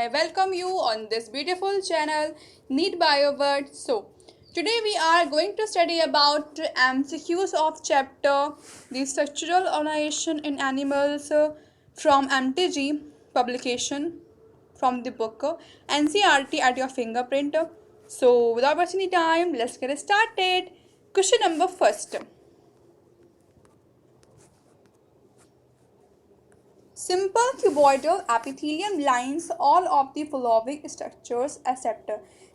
I welcome you on this beautiful channel Need BioWord. So today we are going to study about MCQs of chapter the structural organization in animals from MTG publication from the book NCERT at your fingerprint. So without wasting any time, let's get started. Question number first. Simple cuboidal epithelium lines all of the following structures except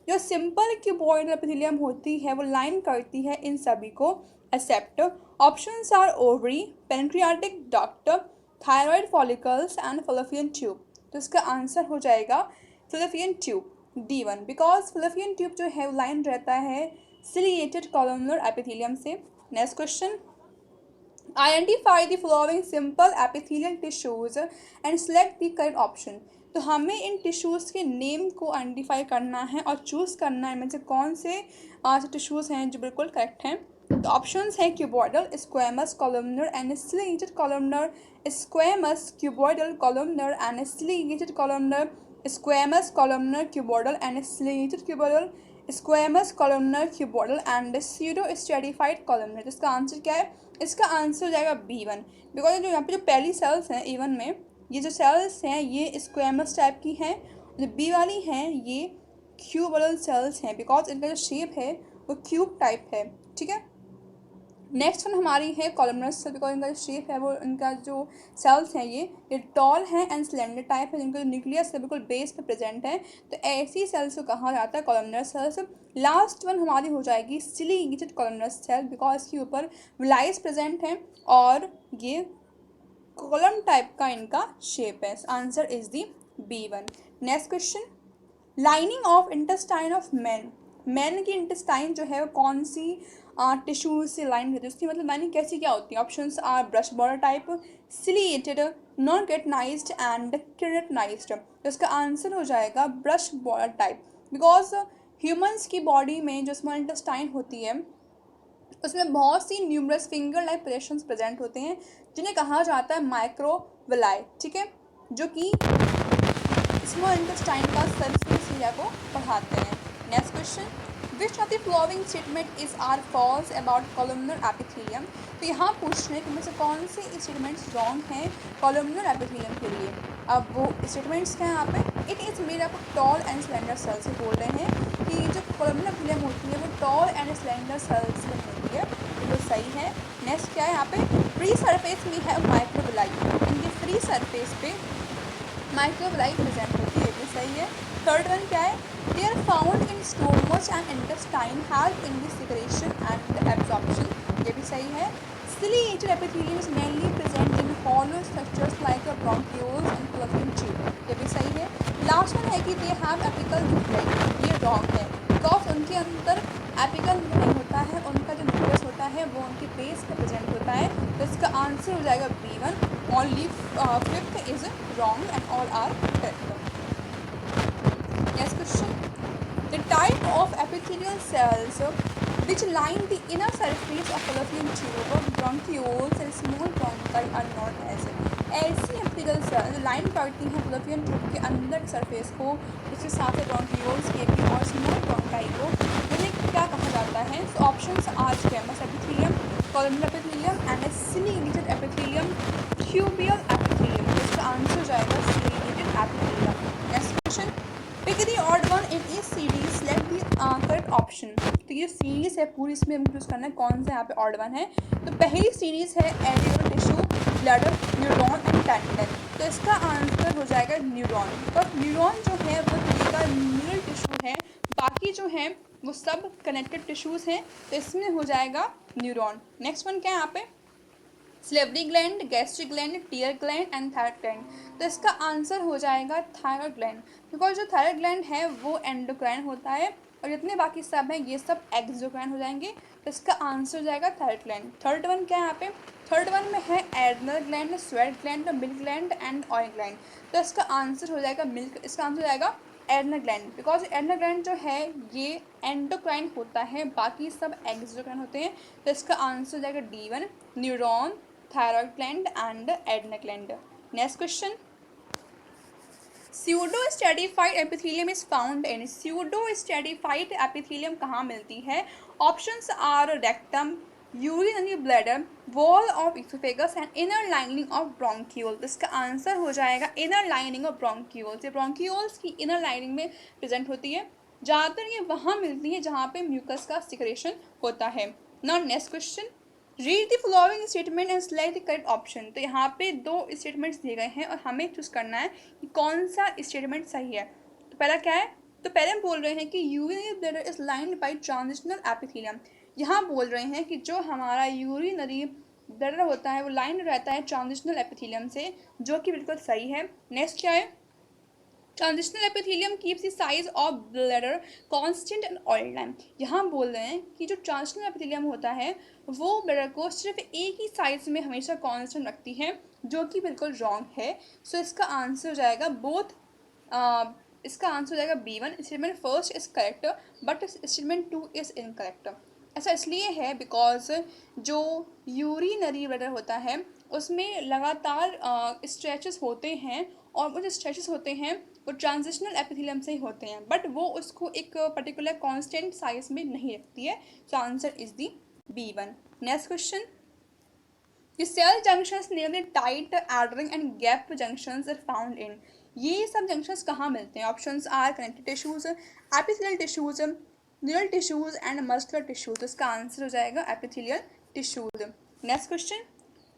जो simple cuboidal epithelium होती है वो line करती है इन सभी को except options are ovary pancreatic duct thyroid follicles and fallopian tube. तो इसका आंसर हो जाएगा fallopian tube D1 because fallopian tube जो है वो लाइन रहता है सिलिएटेड कॉलमनर एपिथेलियम से। Next question, identify the following simple epithelial tissues and select the correct option. तो हमें इन टिश्यूज़ के नेम को आइडेंटिफाई करना है और चूज़ करना है इनमें से कौन से टिश्यूज़ हैं जो बिल्कुल करेक्ट हैं। तो ऑप्शंस हैं cuboidal, squamous, columnar and ciliated columnar, squamous, cuboidal, columnar and ciliated columnar, squamous, columnar, cuboidal and ciliated cuboidal, squamous, columnar, cuboidal and pseudo stratified columnar. तो इसका आंसर क्या है? इसका आंसर हो जाएगा B1 बिकॉज जो यहाँ पे जो पहली सेल्स हैं A1 में, ये जो सेल्स हैं ये स्क्वेमस टाइप की हैं, जो B वाली हैं ये क्यूबॉइडल सेल्स हैं बिकॉज इनका जो शेप है वो क्यूब टाइप है। ठीक है, नेक्स्ट वन हमारी है कॉलमनस बिकॉज इनका जो शेप है वो इनका जो सेल्स हैं ये टॉल हैं एंड स्लेंडर टाइप है, जिनका जो न्यूक्लियस है बिल्कुल बेस पे प्रेजेंट है। तो ऐसी सेल्स को कहा जाता है कॉलमनर सेल्स। लास्ट वन हमारी हो जाएगी सिलिएटेड कॉलमनर सेल बिकॉज इसके ऊपर विलाइस प्रेजेंट हैं और ये कॉलम टाइप का इनका शेप है। Answer is the B1। Next question, lining of intestine of man की इंटेस्टाइन जो है वो कौन सी टिश्यूज से लाइन रहती है, उसकी मतलब लाइनिंग कैसी क्या होती है। Options are brush border type, ciliated, non keratinized and keratinized. तो इसका आंसर हो जाएगा brush border type because humans की बॉडी में जो स्मॉल इंटेस्टाइन होती है उसमें बहुत सी numerous finger like projections present होते हैं जिन्हें कहा जाता है माइक्रोविलाई। ठीक है, जो कि स्मॉल इंटेस्टाइन का सरफेस एरिया को बढ़ाते हैं। Next question, which of the following statement is are false about columnar epithelium. तो यहाँ पूछ रहे हैं कि में से कौन से स्टेटमेंट्स रॉन्ग हैं कॉलमनर एपिथेलियम के लिए। अब वो स्टेटमेंट्स क्या हैं यहाँ पे, it is made up tall and slender cells से बोल रहे हैं कि जो कॉलमनर एपिथेलियम होती है वो टॉल एंड स्लेंडर सेल्स में होती है। तो ये सही है। नेक्स्ट क्या है यहाँ पे, फ्री सरफेस में है माइक्रोविलाई, इनके फ्री सरफेस पे माइक्रोविलाई प्रेजेंट होती है, ये सही है। थर्ड वन क्या है, they are found in stomach and intestine help in the secretion and absorption, ये भी सही है। Ciliated epithelium is mainly present in hollow structures like bronchioles and fallopian tube, ये भी सही है। लास्ट वन है कि दे हैव एपिकल न्यूक्लियस, ये रॉन्ग है बिकॉज उनके अंदर एपिकल नहीं होता है, उनका जो न्यूक्लियस होता है वो उनके बेस पर प्रेजेंट होता है। तो इसका आंसर हो जाएगा B1। Only fifth is wrong and all are correct. Next question, the type of epithelial cells which line the inner surface of fallopian tube, bronchioles and small bronchi are known as। ऐसी epithelial cells जो line करती हैं fallopian tube के अंदर surface को, इसके साथ bronchioles के भी और स्मॉल ब्रोंकाई को, उन्हें क्या कहा जाता है। So options are squamous epithelium, columnar epithelium and ciliated epithelium, tubular epithelium. इसका आंसर हो जाएगा ciliated epithelium. Next question, pick the odd one in each series, select the correct option. तो ये सीरीज है पूरी, इसमें हम चूज करना है कौन सा यहाँ पे ऑड वन है। तो पहली सीरीज है adrenal tissue, bladder, neuron and tendon. तो इसका आंसर हो जाएगा न्यूरॉन बिकॉज न्यूरॉन जो है वो का न्यूरल टिश्यू है, बाकी जो है वो सब कनेक्टेड टिश्यूज़ हैं। तो इसमें हो जाएगा न्यूरॉन। नेक्स्ट वन क्या है यहाँ पे, salivary gland, gastric gland, tear gland and thyroid gland. तो इसका आंसर हो जाएगा थायराइड ग्लैंड बिकॉज जो थायराइड ग्लैंड है वो एंडोक्राइन होता है और जितने बाकी सब हैं ये सब एक्सोक्राइन हो जाएंगे। तो इसका आंसर हो जाएगा थायराइड ग्लैंड। थर्ड वन क्या है यहाँ पे, थर्ड वन में है adrenal gland, sweat gland, milk gland and oil gland. तो इसका आंसर हो जाएगा मिल्क, इसका आंसर हो जाएगा adrenal gland because adrenal gland जो है ये एंडोक्राइन होता है, बाकी सब एक्सोक्राइन होते हैं। तो इसका आंसर हो जाएगा D1, neuron, thyroid gland and adrenal gland. Next question, pseudo stratified epithelium is found in, pseudo stratified epithelium कहाँ मिलती है? Options are rectum, urinary bladder, wall of oesophagus and inner lining of bronchiole. इसका answer हो जाएगा inner lining of bronchioles. ये bronchioles की inner lining में present होती है। ज़्यादातर ये वहाँ मिलती है जहाँ पे म्यूकस का सिक्रेशन होता है। Now next question, read the following statement and select the correct option. तो यहाँ पे दो स्टेटमेंट्स दिए गए हैं और हमें चूज करना है कि कौन सा स्टेटमेंट सही है। तो पहला क्या है? तो पहले हम बोल रहे हैं कि urinary bladder is lined by transitional epithelium. यहाँ बोल रहे हैं कि जो हमारा यूरिनरी ब्लैडर होता है वो लाइन रहता है ट्रांजिशनल एपिथेलियम से, जो कि बिल्कुल सही है। नेक्स्ट क्या है? Transitional epithelium keeps the size of bladder constant and all time. यहाँ बोल रहे हैं कि जो ट्रांजिशनल एपिथेलियम होता है वो ब्लैडर को सिर्फ एक ही साइज में हमेशा कांस्टेंट रखती है, जो कि बिल्कुल रॉन्ग है। सो इसका आंसर हो जाएगा बोथ, इसका आंसर हो जाएगा B1। Statement first is correct but statement 2 is incorrect. ऐसा इसलिए है बिकॉज जो यूरिनरी ब्लैडर होता है उसमें लगातार स्ट्रेचेस होते हैं और वो जो स्ट्रेचेस होते हैं वो ट्रांजिशनल एपिथेलियम से ही होते हैं, बट वो उसको एक पर्टिकुलर कांस्टेंट साइज में नहीं रखती है। सो answer is the B1। Next question, The cell junctions near the tight adhering and gap junctions are found in। ये सब जंक्शंस कहाँ मिलते हैं? Options are connective tissues, epithelial tissues, neural tissues and muscular tissues. इसका answer हो जाएगा epithelial tissues. Next question,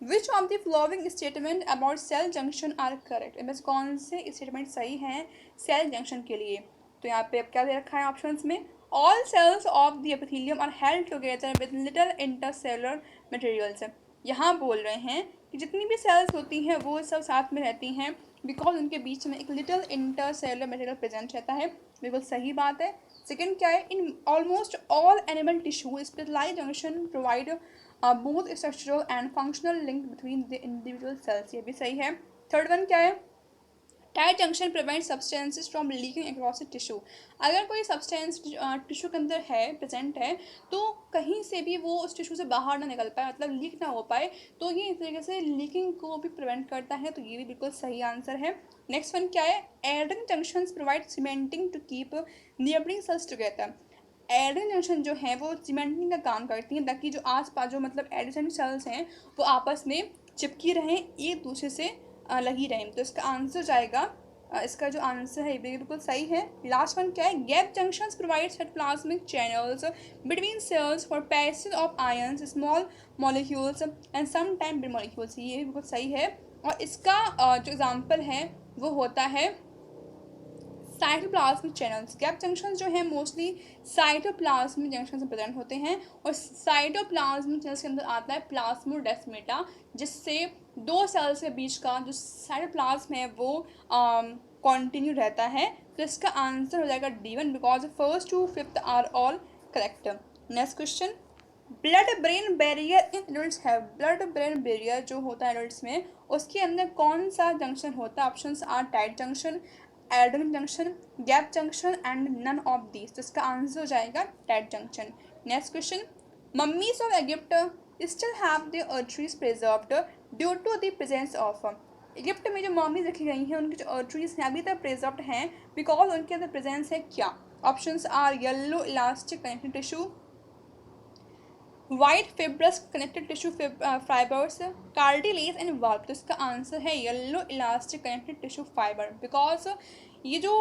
which of the following statement about cell junction are correct. इनमें से कौन से स्टेटमेंट सही हैं सेल जंक्शन के लिए? तो यहाँ पे अब क्या दे रखा है ऑप्शंस में? All cells of the epithelium are held together with little intercellular materials. यहाँ बोल रहे हैं कि जितनी भी सेल्स होती हैं वो सब साथ में रहती हैं बिकॉज उनके बीच में एक लिटिल इंटरसेलुलर मटेरियल प्रेजेंट रहता है। बिल्कुल सही बात है। सेकंड क्या है? In almost all animal tissue specialised junction provide both structural and functional link between the individual cells. ये भी सही है। थर्ड वन क्या है? Tight junction prevent substances from leaking across the tissue. अगर कोई सब्सटेंस टिश्यू के अंदर है प्रेजेंट है तो कहीं से भी वो उस टिश्यू से बाहर ना निकल पाए, मतलब लीक ना हो पाए, तो ये इस तरीके से लीकिंग को भी प्रिवेंट करता है। तो ये भी बिल्कुल सही आंसर है। नेक्स्ट वन क्या है? Adhering junctions provide cementing to keep neighbouring cells together. Adhering junction जो है वो सीमेंटिंग का काम करती हैं ताकि जो आस पास जो मतलब एडिसेंट सेल्स हैं वो आपस में चिपकी रहें, एक दूसरे से लगी रहें। तो इसका आंसर जाएगा, इसका जो आंसर है ये बिल्कुल सही है। लास्ट वन क्या है? Gap junctions provide cytoplasmic channels between cells for passage of ions, small molecules and some time big molecules. ये भी बिल्कुल सही है। और इसका जो एग्जाम्पल है वो होता है साइटोप्लाज्मिक चैनल्स। गैप जंक्शन जो है मोस्टली साइटोप्लाज्मिक जंक्शन से प्रेजेंट होते हैं और साइटोप्लाज्मिक चैनल्स के अंदर आता है प्लाज्मोडेस्माटा, जिससे दो सेल्स के बीच का जो साइटोप्लाज्म है वो कंटिन्यू रहता है। तो इसका आंसर हो जाएगा D1 because first to fifth are all correct. Next question, blood brain barrier in adults है। ब्लड ब्रेन बैरियर जो होता है एडल्ट्स में उसके अंदर कौन सा जंक्शन होता है? Options are tight junction, adhering junction, gap junction and none of these. तो इसका आंसर हो जाएगा tight junction. Next question, mummies of Egypt still have the arteries preserved due to the presence of. Egypt में जो mummies रखी गई हैं उनकी जो आर्टरीज हैं अभी तक प्रिजर्व्ड हैं बिकॉज उनके अंदर प्रेजेंस है क्या? Options are yellow elastic connective tissue, white fibrous connected tissue fibres, cartilage and valve. तो इसका आंसर है yellow elastic connected tissue fibre because ये जो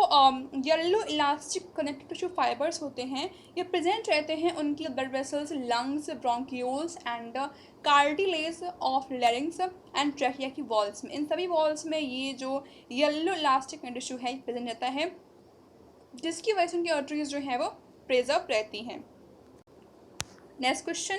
yellow elastic connected tissue fibres होते हैं ये प्रेजेंट रहते हैं उनकी blood vessels, lungs, bronchioles and cartilage of larynx and trachea की वॉल्स में। इन सभी वॉल्स में ये जो येलो इलास्टिक कनेक्टेड टिश्यू है प्रेजेंट रहता है, जिसकी वजह से उनकी आर्टरीज जो है वो प्रिजर्व रहती हैं। Next question,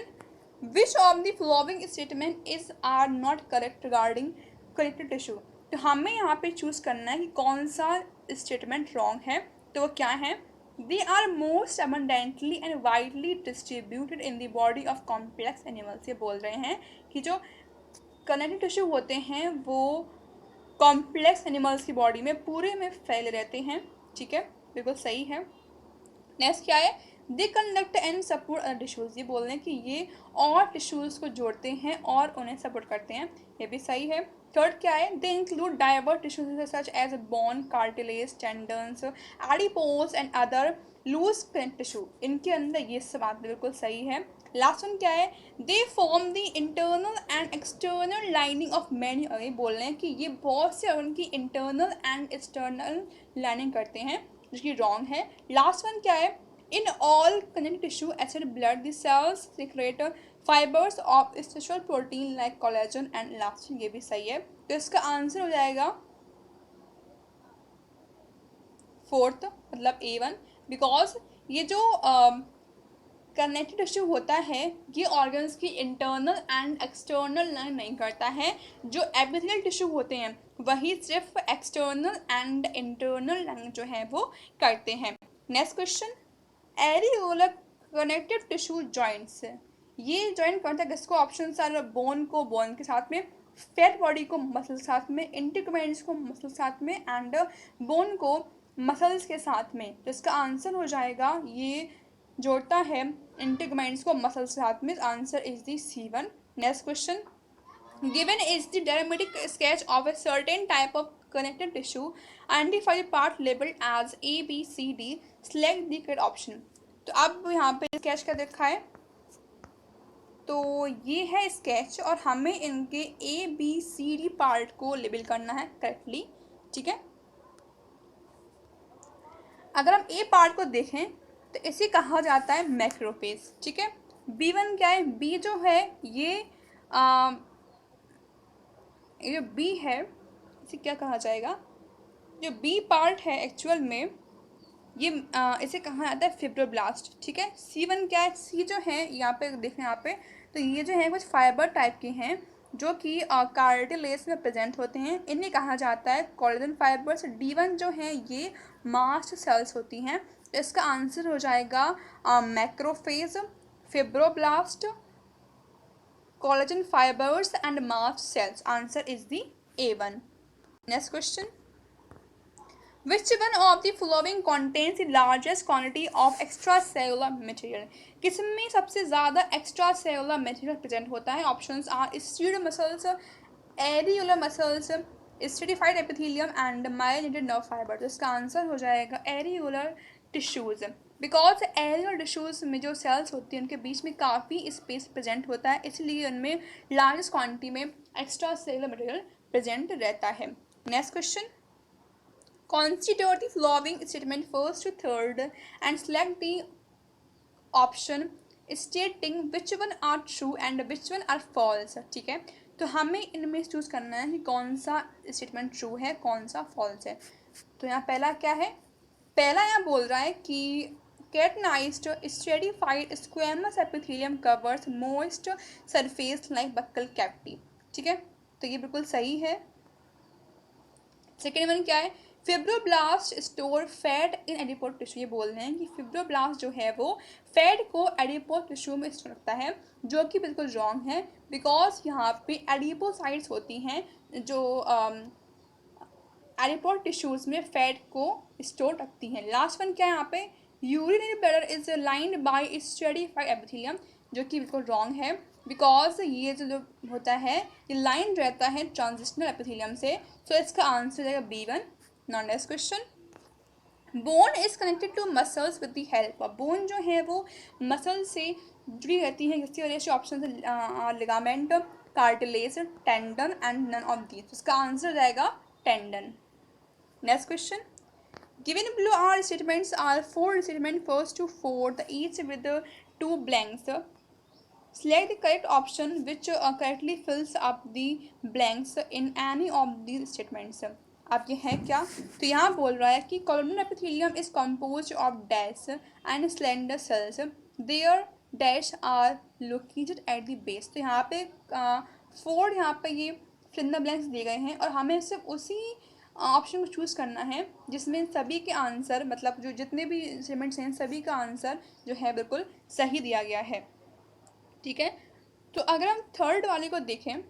which of the following statement is are not correct regarding connective tissue. तो हमें यहाँ पे चूज करना है कि कौन सा स्टेटमेंट रॉन्ग है। तो वो क्या है? They are most abundantly and widely distributed in the body of complex animals. ये बोल रहे हैं कि जो कनेक्टिव टिश्यू होते हैं वो कॉम्प्लेक्स एनिमल्स की बॉडी में पूरे में फैले रहते हैं। ठीक है, बिल्कुल सही है। नेक्स्ट क्या है? They conduct and support other tissues. ये बोल रहे हैं कि ये और टिश्यूज को जोड़ते हैं और उन्हें सपोर्ट करते हैं। ये भी सही है। थर्ड क्या है, they include diverse tissues such as bone, cartilage, tendons, adipose and other loose connective tissue. इनके अंदर ये सब बात बिल्कुल सही है। लास्ट वन क्या है, they form the internal and external lining of many, अरे बोल रहे हैं कि ये बहुत से उनकी इंटरनल एंड एक्सटर्नल लाइनिंग करते हैं, जो कि रॉन्ग है। लास्ट वन क्या है, in all connective tissue acid blood the sales secrete fibres of special protein like collagen and elastin, ये भी सही है। तो इसका आंसर हो जाएगा फोर्थ, मतलब A1, बिकॉज ये जो कनेक्टिव टिश्यू होता है ये ऑर्गन्स की इंटरनल एंड एक्सटर्नल लाइन नहीं करता है। जो एपिथेलियल टिश्यू होते हैं वही सिर्फ एक्सटर्नल एंड इंटरनल लाइन जो है वो करते हैं। Next question, areolar connective tissue joints, ये जॉइंट करता है किसको? ऑप्शन आर बोन को बोन के साथ में, फैट बॉडी को मसल के साथ में, इंटीग्मेंट्स को मसल के साथ में एंड बोन को मसल्स के साथ में। तो इसका आंसर हो जाएगा, ये जोड़ता है इंटीग्मेंट्स को मसल्स के साथ में। Answer is the C1। Next question, given is the diagrammatic sketch of a certain type of connective tissue, identify the part labeled as A, B, C, D, select the correct option। तो अब यहाँ पे sketch क्या देखा है, तो ये है स्केच और हमें इनके ABCD पार्ट को लेबल करना है करेक्टली, ठीक है। अगर हम ए पार्ट को देखें तो इसे कहा जाता है मैक्रोफेज, ठीक है। B1 क्या है, बी जो है ये जो बी है इसे क्या कहा जाएगा, जो बी पार्ट है एक्चुअल में ये इसे कहा जाता है फिब्रोब्लास्ट, ठीक है। C1 क्या है, सी जो है यहाँ पे देखें यहाँ पे, तो ये जो है कुछ फाइबर टाइप के हैं जो कि कार्टिलेज में प्रेजेंट होते हैं, इन्हें कहा जाता है कोलेजन फाइबर्स। D1 जो है ये मास्ट सेल्स होती हैं। तो इसका आंसर हो जाएगा macrophage, fibroblast, collagen fibers and mast cells। Answer is the A1। Next question, which one of the following contains the largest quantity of extracellular material? किसमें सबसे ज़्यादा extracellular material present होता है? Options are steroid muscles, areolar muscles, stratified epithelium and myelinated nerve fiber। तो इसका answer हो जाएगा areolar tissues, because areolar tissues में जो सेल्स होती हैं उनके बीच में काफ़ी स्पेस प्रेजेंट होता है, इसलिए उनमें लार्जेस्ट क्वांटिटी में एक्स्ट्रा सेलुलर मटेरियल प्रेजेंट रहता है। Next question, consider the following statement first to third and select the option stating which one are true and which one are false, ठीक है। तो हमें इनमें चूज करना है कि कौन सा स्टेटमेंट ट्रू है कौन सा फॉल्स है। तो यहाँ पहला क्या है, पहला यहाँ बोल रहा है कि keratinized stratified squamous epithelium covers most surface like buccal cavity, ठीक है। तो ये बिल्कुल सही है। सेकेंड वन क्या है, fibroblast store fat in adipose tissue, ये बोल रहे हैं कि फिब्रोब्लास्ट जो है वो फैट को एडिपोज टिश्यू में स्टोर रखता है, जो कि बिल्कुल रॉन्ग है, बिकॉज यहाँ पे एडिपोसाइट्स होती हैं जो एडिपोज टिश्यूज में फैट को स्टोर रखती हैं। लास्ट वन क्या है यहाँ पे, urinary bladder is lined by stratified epithelium, जो कि बिल्कुल रॉन्ग है, बिकॉज ये जो होता है ये लाइन रहता है ट्रांजिशनल एपिथेलियम से। सो इसका आंसर हो जाएगा B1। Now next question, bone is connected to muscles with the help, bone जो है वो मसल से जुड़ी रहती है, जिसकी वजह से option ligament, cartilage, tendon and none of these. इसका आंसर हो जाएगा tendon. Next question, given below are statements are four statement first to fourth each with two blanks, select the correct option which correctly fills up the blanks in any of these statements। अब ये है क्या, तो यहाँ बोल रहा है कि columnar epithelium is composed of dash and slender cells, their dash are located at the base। तो यहाँ पे फोर यहाँ पे ये फिल्म ब्लैंक्स दिए गए हैं और हमें सिर्फ उसी ऑप्शन को चूज़ करना है जिसमें सभी के आंसर, मतलब जो जितने भी स्टेटमेंट्स हैं सभी का आंसर जो है बिल्कुल सही दिया गया है, ठीक है। तो अगर हम थर्ड वाले को देखें,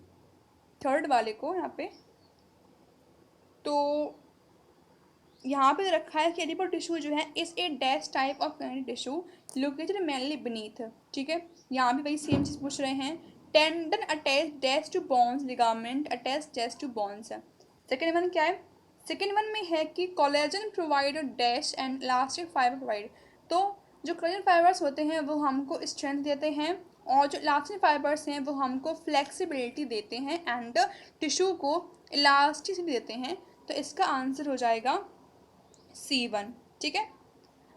थर्ड वाले को यहाँ पे, तो यहाँ पे रखा है कि एडिपोज टिश्यू जो है is a dash type of connective tissue located mainly beneath, ठीक है। यहाँ भी वही सेम चीज़ पूछ रहे हैं, tendon attach dash to bones, ligament attach dash to bones. Second one क्या है? सेकेंड वन में है कि collagen provide dash and elastic fibre provide. तो जो कोलेजन फाइबर्स होते हैं वो हमको स्ट्रेंथ देते हैं, और जो इलास्टिक फाइबर्स हैं वो हमको फ्लेक्सिबिलिटी देते हैं एंड टिश्यू को इलास्टिसिटी देते हैं। तो इसका आंसर हो जाएगा C1। ठीक है,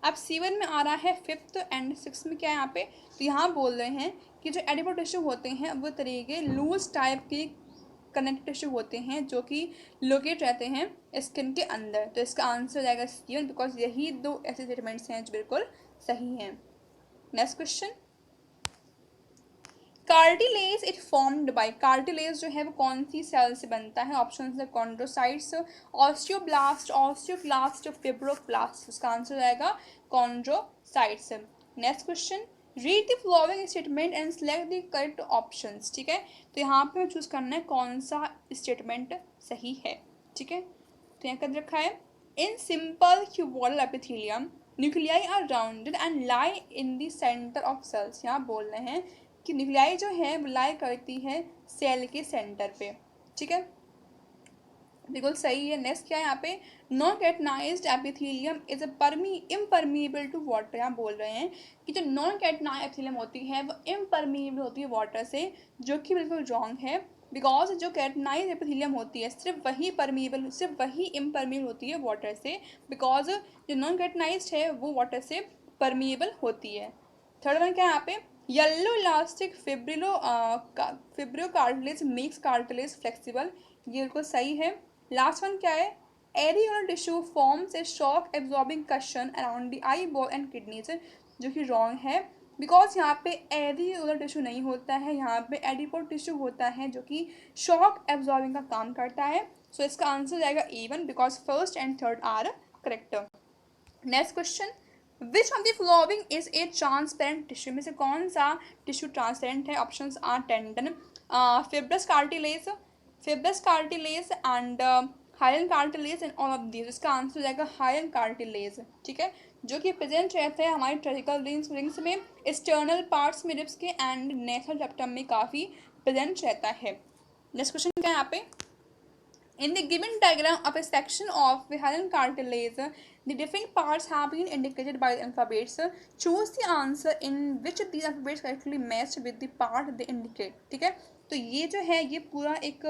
अब C1 में आ रहा है फिफ्थ एंड सिक्स में क्या है यहाँ पे? तो यहाँ बोल रहे हैं कि जो एडिपोज टिश्यू होते हैं वो तरीके लूज टाइप के कनेक्ट टिश्यू होते हैं जो कि लोकेट रहते हैं स्किन के अंदर। तो इसका आंसर हो जाएगा C1, बिकॉज यही दो ऐसे स्टेटमेंट्स हैं जो बिल्कुल सही हैं। Next question, cartilage it formed by, cartilage जो है वो कौन सी सेल से बनता है? ऑप्शन है कॉन्ड्रोसाइट्स, ऑस्टियोब्लास्ट, ऑस्टियोक्लास्ट, फिब्रोब्लास्ट। इसका आंसर जाएगा chondrocytes. Next question, read the following statement and select the correct options. ठीक है, तो यहाँ पे हमें चूज करना है कौन सा स्टेटमेंट सही है। ठीक है, तो यहाँ कर रखा है in simple cuboidal epithelium nuclei are rounded and lie in the centre of cells. यहाँ बोल रहे हैं कि न्यूक्लियाई जो है वो लाई करती है सेल के सेंटर पे। ठीक है, बिल्कुल सही है। नेक्स्ट क्या है यहाँ पे? Non keratinized epithelium is impermeable to water. यहाँ बोल रहे हैं कि जो नॉन कैटनाइज्ड एपिथेलियम होती है वो इम्परमिएबल होती है वाटर से, जो कि बिल्कुल रॉन्ग है। बिकॉज जो कैटनाइज्ड एपिथेलियम होती है सिर्फ वही इम्परमिएबल होती है वाटर से, बिकॉज जो नॉन कैटनाइज्ड है वो वाटर से परमिएबल होती है। थर्ड वन क्या है यहाँ पे? Yellow elastic fibro cartilage makes cartilage flexible. ये बिल्कुल सही है। लास्ट वन क्या है? Areolar tissue forms a shock absorbing cushion around the eyeball and kidneys, जो कि रॉन्ग है। बिकॉज यहाँ पे एरियोलर टिश्यू नहीं होता है, यहाँ पे एडिपोज टिश्यू होता है जो कि शॉक एब्जॉर्बिंग का काम करता है। सो इसका आंसर जाएगा A1, because first and third are correct. Next question, which of the following is a transparent tissue? में से कौन सा टिश्यू ट्रांसपेरेंट है? Options are tendon, fibrous cartilage and hyaline cartilage and all of these. इसका answer हो जाएगा हायन cartilage. ठीक है, जो कि प्रेजेंट रहता है हमारे ट्रेजिकल रिंग्स में, एक्सटर्नल पार्ट्स में रिब्स के एंड नेशनल रेक्टम में काफ़ी प्रेजेंट रहता है। नेक्स्ट क्वेश्चन क्या है यहाँ पे? In the given diagram of a section of hyaline cartilage, the different parts have been indicated by the alphabets. Choose the answer in which these alphabets correctly match with the part they indicate. ठीक है, तो ये जो है ये पूरा एक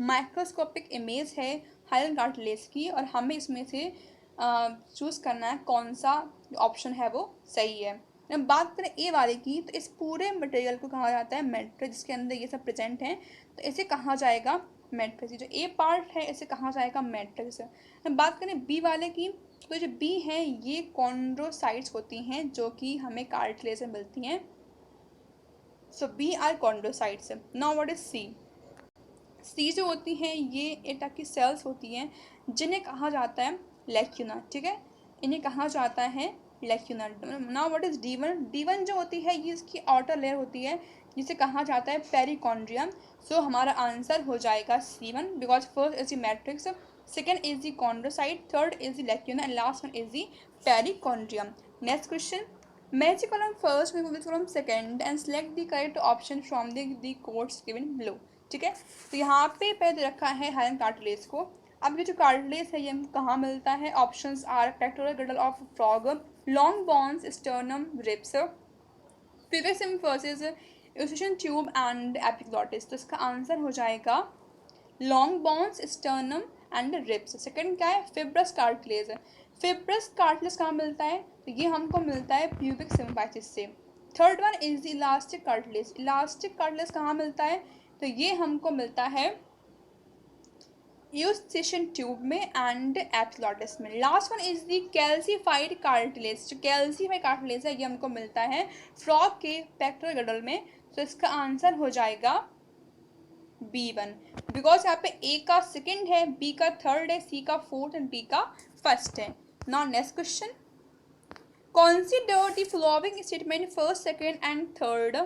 microscopic image है हाइलन कार्टिलेज की, और हमें इसमें से चूज़ करना है कौन सा ऑप्शन है वो सही है। जब बात करें ए वाले की, तो इस पूरे मटेरियल को कहा जाता है मैट्रिक्स, जिसके अंदर ये सब प्रेजेंट हैं, तो इसे कहा जाएगा मैट्रिक्स। जो ए पार्ट है इसे कहा जाएगा मैट्रिक्स। बात करें बी वाले की, तो जो बी है ये कॉन्ड्रोसाइट्स होती हैं जो कि हमें कार्टिलेज से मिलती हैं। So B are chondrocytes. Now what is C? C जो होती हैं ये एक टाइप की सेल्स होती हैं जिन्हें कहा जाता है लैक्यूना। ठीक है, इन्हें कहा जाता है lacuna. Now what is D1? D1 जो होती है ये इसकी आउटर लेयर होती है जिसे कहा जाता है पेरिकॉन्ड्रियम। सो हमारा आंसर हो जाएगा C1, because first is the matrix, second is the chondrocyte, third is the lacuna and last one is the perichondrium. Next question, match column first with column second and select the correct option from the codes given below. ठीक है, तो यहाँ पे पहले रखा है हाइलन cartilage को। अब ये जो कार्टिलेज है ये हमको कहाँ मिलता है? Options are pectoral girdle of frog, long bones, sternum, ribs, pubic symphysis, eustachian tube and epiglottis. तो इसका आंसर हो जाएगा long bones, sternum and ribs. Second क्या है? Fibrous cartilage. फिब्रस कार्टिलेज कहाँ मिलता है? तो ये हमको मिलता है प्यूबिक सिम्फिसिस से। Third one is elastic cartilage. Elastic cartilage कहाँ मिलता है? तो ये हमको मिलता है यूस्टेशियन ट्यूब में एंड एपिग्लॉटिस में। Last one is the calcified cartilage. जो कैल्सिफाइड कार्टिलेज है ये हमको मिलता है फ्रॉग के पेक्टोरल गिrdle में। तो इसका आंसर हो जाएगा B1, बिकॉज यहाँ पे ए का सेकेंड है, बी का थर्ड है, सी का फोर्थ एंड डी का फर्स्ट है। Now next question, consider the following statement first, second and third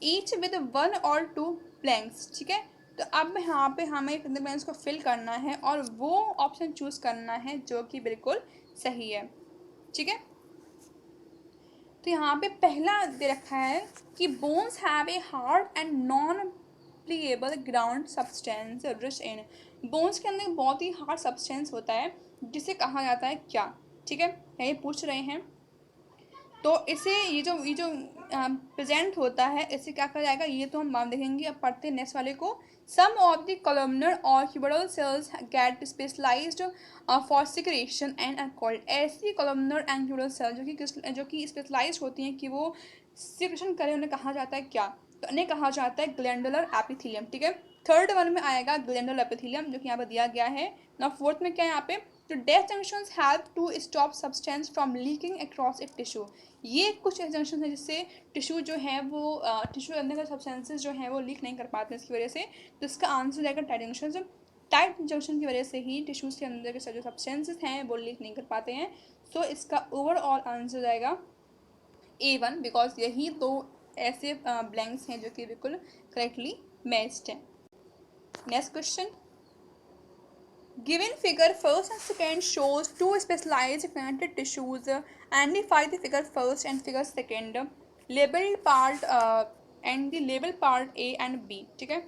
each with 1 और 2 ब्लैंक्स। ठीक है, तो अब यहाँ पे हमें ब्लैंक्स को फिल करना है और वो ऑप्शन चूज़ करना है जो कि बिल्कुल सही है। ठीक है, तो तो यहाँ पे पहला दे रखा है कि bones have a hard and non pliable ground substance rich in. Bones के अंदर बहुत ही हार्ड सब्सटेंस होता है जिसे कहा जाता है क्या, ठीक है, ये पूछ रहे हैं। तो इसे ये जो प्रेजेंट होता है इसे क्या कहा जाएगा, ये तो हम बात देखेंगे। अब पढ़ते हैं नेक्स्ट वाले को। सम ऑफ द कॉलमनर और cuboidal cells get specialised for secretion and are called. ऐसी कॉलमनर एंड क्यूबोइडल सेल जो कि स्पेशलाइज्ड होती हैं कि वो सिक्रेशन करें, उन्हें कहा जाता है क्या, तो उन्हें कहा जाता है ग्लैंडुलर एपिथेलियम, ठीक है। थर्ड वन में आएगा ग्लैंडुलर एपिथेलियम जो कि यहाँ पर दिया गया है ना। फोर्थ में क्या है यहाँ पे, तो tight junctions help to stop substance from leaking across it tissue. ये कुछ जंक्शन है जिससे टिश्यू जो है वो टिश्यू के अंदर का सब्सटेंसेस जो है वो लीक नहीं कर पाते इसकी वजह से। तो इसका आंसर जाएगा टाइट जंक्शन। टाइट जंक्शन की वजह से ही टिश्यूज़ के अंदर के जो सब्सटेंसेस हैं वो लीक नहीं कर पाते हैं। सो इसका ओवरऑल आंसर जाएगा A1, बिकॉज यही दो ऐसे ब्लैंक्स हैं जो कि बिल्कुल करेक्टली मैच्ड हैं। Next question, given figure first and second shows two specialized connected tissues. Identify the figure first and figure second labeled part and the label part A and B, ठीक है।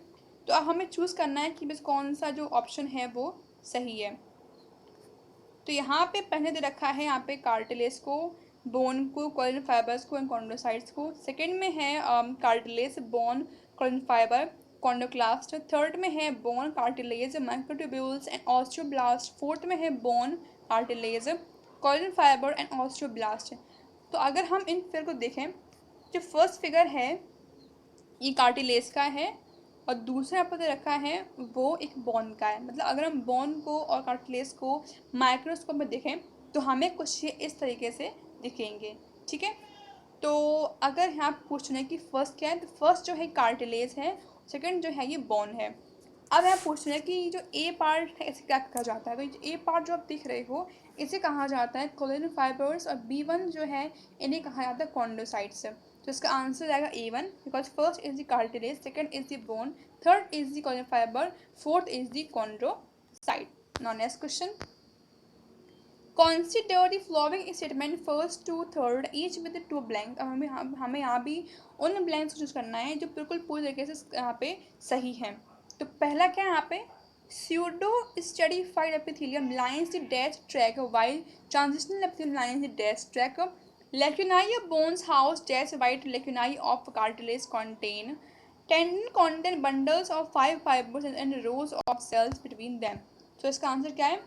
तो अब हमें चूज़ करना है कि बस कौन सा जो ऑप्शन है वो सही है। तो यहाँ पे पहले दे रखा है यहाँ पे कार्टिलेज को, बोन को, कोलेजन फाइबर्स को एंड कॉन्ड्रोसाइट्स को। सेकंड में है cartilage, bone, collagen fibre, chondroclast. Third में है bone, cartilage, microtubules and osteoblast. Fourth में है bone, cartilage, collagen fibre and osteoblast. तो अगर हम इन फिगर को देखें, जो फर्स्ट फिगर है ये कार्टिलेज का है और दूसरा यहाँ पर दे रखा है वो एक बोन का है। मतलब अगर हम बोन को और कार्टिलेज को माइक्रोस्कोप में देखें तो हमें कुछ ये इस तरीके से दिखेंगे, ठीक है। तो अगर यहाँ पूछ रहे हैं कि फर्स्ट क्या है, तो फर्स्ट जो है कार्टिलेज है, सेकंड जो है ये बोन है। अब यहाँ पूछ रहे हैं कि जो ए पार्ट है इसे क्या कहा जाता है। तो ए पार्ट जो आप दिख रहे हो इसे कहा जाता है कोलेजन फाइबर्स और B1 जो है इन्हें कहा जाता है कॉन्डोसाइट्स। तो इसका आंसर आएगा A1, because first is the cartilage, second is the bone, third is the collagen fibre, fourth is the chondrocyte. Now next question, consider the following statement first to third each with two blank. अब हमें यहाँ भी उन blanks को choose करना है जो बिल्कुल पूरी तरीके से यहाँ पे सही है। तो पहला क्या है यहाँ पे, pseudo stratified epithelium lines the dash tract while transitional epithelium lines the dash tract. Lacunae bones house dash while lacunae of cartilage contain टेंडन contain bundles of 5 fibers and rows of cells between them। तो इसका answer क्या है,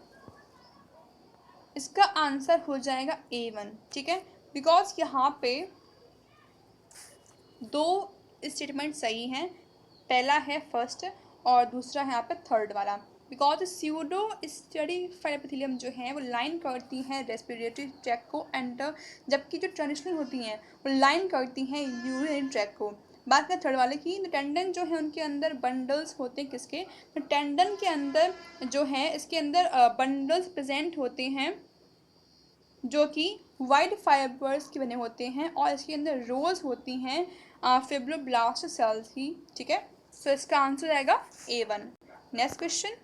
इसका answer हो जाएगा A1, ठीक है। बिकॉज यहाँ पे दो स्टेटमेंट सही हैं, पहला है फर्स्ट और दूसरा है यहाँ पे थर्ड वाला। बिकॉज स्यूडो स्टडीफाइड एपिथेलियम जो है वो लाइन करती हैं रेस्पिरेटरी ट्रैक को एंड जबकि जो ट्रांजिशनल होती हैं वो लाइन करती हैं यूरिनरी ट्रैक को। बात करें थर्ड वाले की, तो टेंडन जो है उनके अंदर बंडल्स होते हैं किसके, तो टेंडन के अंदर जो है इसके अंदर बंडल्स प्रेजेंट होते हैं जो कि वाइट फाइबर्स के बने होते हैं और इसके अंदर रोज होती हैं फिब्रोब्लास्ट सेल्स की, ठीक है। सो इसका आंसर आएगा A1। Next question,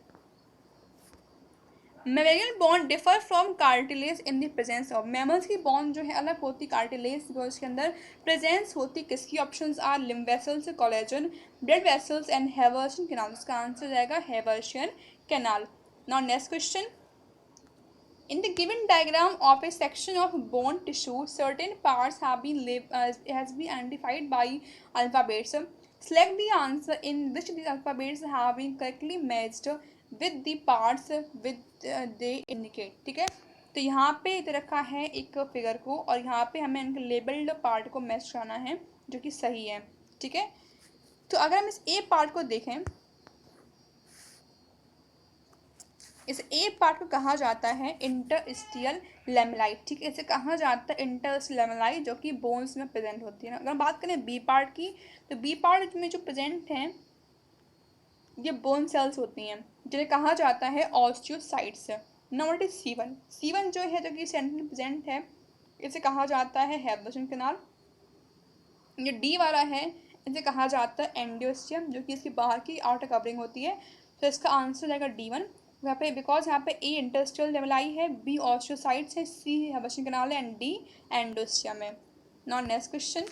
memorial bond differ from cartilage in the presence of. Mammals की बॉन्ड जो है अलग होती कार्टिलेज जो इसके अंदर प्रेजेंस होती किसकी। Options are lymph vessels, collagen, blood vessels and Haversian canal. इसका आंसर जाएगा Haversian canal. Now next question, in the given diagram of a section of bone tissue, certain parts have been has been identified by alphabets. Select the answer in which the alphabets have been correctly matched with the parts with they indicate, ठीक है। तो यहाँ पे दे रखा है एक figure को और यहाँ पे हमें इनके लेबल्ड पार्ट को मैच कराना है जो कि सही है, ठीक है। तो अगर हम इस ए पार्ट को देखें, इस ए पार्ट को कहा जाता है इंटरस्टियल लेमेलाई, ठीक है। इसे कहा जाता है इंटरस्टियल लेमेलाई जो कि बोन्स में प्रेजेंट होती है। अगर बात करें बी पार्ट की, तो बी पार्ट में जो प्रेजेंट हैं ये बोन सेल्स होती हैं जिन्हें कहा जाता है ऑस्टियोसाइट्स। नंबर C1, C1 जो है जो कि सेंटर में प्रेजेंट है इसे कहा जाता है हैवर्शियन कैनाल। जो डी वाला है इसे कहा जाता है एंडोस्टियम जो कि इसकी बाहर की आउटर कवरिंग होती है। तो इसका आंसर जाएगा D1 यहाँ पे, बिकॉज यहाँ पे ए इंटरस्टियल लेमेलाई है, बी ऑस्टियोसाइट्स है, सी हैवर्शियन कैनाल है एंड डी एंडोस्टियम है। Now next question,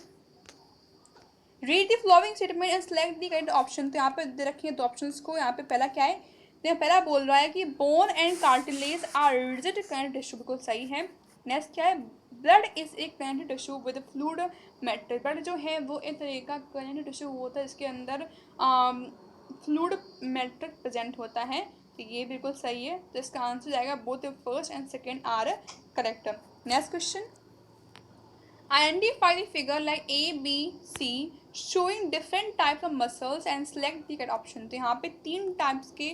read the following statement and select the correct option. तो यहाँ पे दे रखी है दो ऑप्शंस को। यहाँ पे पहला क्या है, तो यहाँ पहला बोल रहा है कि bone and cartilage are rigid connective tissue, बिल्कुल सही है। नेक्स्ट क्या है, ब्लड इज एक connective tissue with fluid matrix. Blood जो है वो एक तरह का कनेक्टिव टिश्यू होता है, इसके अंदर फ्लूइड मैट्रिक्स प्रेजेंट होता है। तो ये बिल्कुल सही है, तो इसका आंसर जाएगा both first and second are correct. Next question, identify the figure like A, B, C showing different types of muscles and select the correct option। तो यहाँ पे 3 टाइप्स के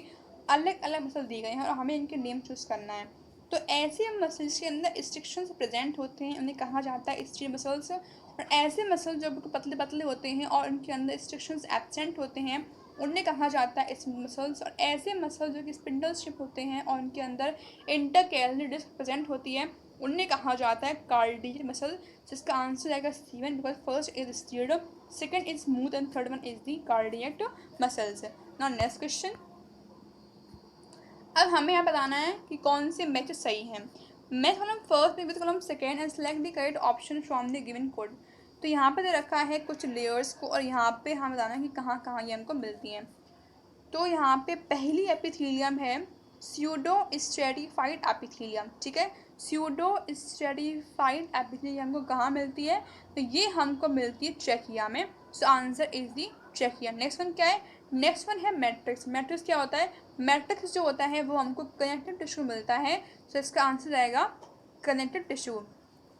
अलग अलग मसल दिए गए हैं और हमें इनके नेम चूज करना है। तो ऐसे मसल्स के अंदर स्ट्रिक्शंस प्रेजेंट होते हैं, उन्हें कहा जाता है स्ट्री मसल्स। और ऐसे मसल जो पतले पतले होते हैं और उनके अंदर स्ट्रिक्शंस एब्सेंट होते हैं, उन्हें कहा जाता है स्मूथ मसल्स। और ऐसे मसल जो कि स्पिंडल स्ट्रिप होते हैं और उनके अंदर इंटरकैलरी डिस्क प्रेजेंट होती है, उन्हें कहा जाता है कार्डियक मसल। जिसका आंसर आएगा C1, because first is steered, second is smooth and third one is the cardiac muscles. Now next question, अब हमें यहाँ बताना है कि कौन से मैच सही हैं। Match column first with column second and select the correct option from the given code. तो यहाँ पे दे रखा है कुछ लेयर्स को और यहाँ पे हमें बताना है कि कहाँ कहाँ ये हमको मिलती हैं। तो यहाँ पे पहली एपिथेलियम है स्यूडो स्ट्रेटिफाइड एपिथेलियम, ठीक है। स्यूडो स्ट्रेटिफाइड एपिथेलियम हमको कहाँ मिलती है, तो ये हमको मिलती है ट्रैकिया में। So answer is the trachea. Next one क्या है, नेक्स्ट वन है मैट्रिक्स। मैट्रिक्स क्या होता है, मैट्रिक्स जो होता है वो हमको कनेक्टिव टिश्यू मिलता है। सो इसका आंसर आएगा कनेक्टिव टिश्यू।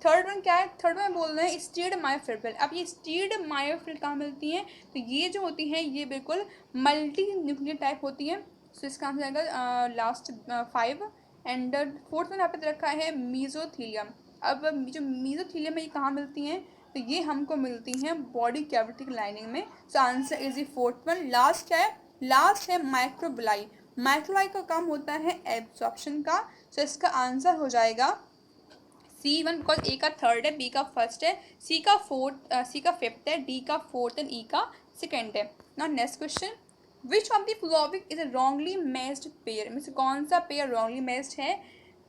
थर्ड वन क्या है, थर्ड वन बोल रहे हैं स्टीर्ड मायोफिब्रिल। अब ये स्टीर्ड मायोफिब्रिल कहाँ मिलती हैं, तो ये जो होती हैं ये बिल्कुल मल्टी न्यूक्लियर टाइप होती हैं। सो इसका आंसर आएगा लास्ट 5। एंड फोर्थ वन यहाँ पे रखा है मीजोथीलियम। अब जो मीजोथीलियम है ये कहाँ मिलती हैं, तो ये हमको मिलती हैं बॉडी कैविटी लाइनिंग में। So answer is the fourth one. Last क्या है, लास्ट है माइक्रोबिलाई। माइक्रोबिलाई का काम होता है एब्जॉर्प्शन का। सो इसका आंसर हो जाएगा C1, बिकॉज ए का थर्ड है, बी का फर्स्ट है, सी का फिफ्थ है, डी का फोर्थ एंड ई का सेकेंड है। Now next question, which of the following is a wrongly matched pair. में से कौन सा पेयर रॉन्गली मैच्ड है,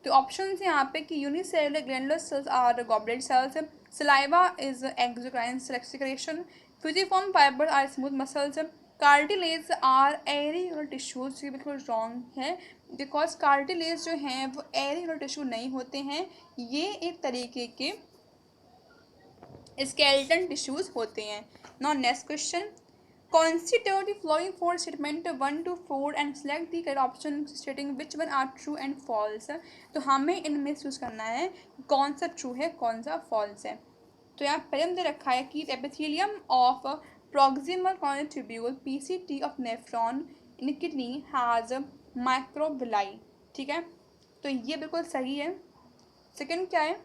तो ऑप्शन है यहाँ पे कि unicellular glandular cells are goblet cells, saliva is exocrine secretion, fusiform fibre are smooth muscles, cartilage are auricular tissues. ये बिल्कुल रॉन्ग है, बिकॉज कार्टिलेज जो हैं वो एरिकुलर टिश्यू नहीं होते हैं, ये एक तरीके के स्केलेटन टिश्यूज होते हैं। Now next question, consider the following four statement 1 to 4 and select the correct option stating which one are true and false। तो हमें इनमें चूज करना है कौन सा ट्रू है कौन सा फॉल्स है। तो यहाँ पहले दे रखा है कि epithelium of proximal coronary tubule PCT of nephron in kidney has microvilli, ठीक है, तो ये बिल्कुल सही है। सेकंड क्या है,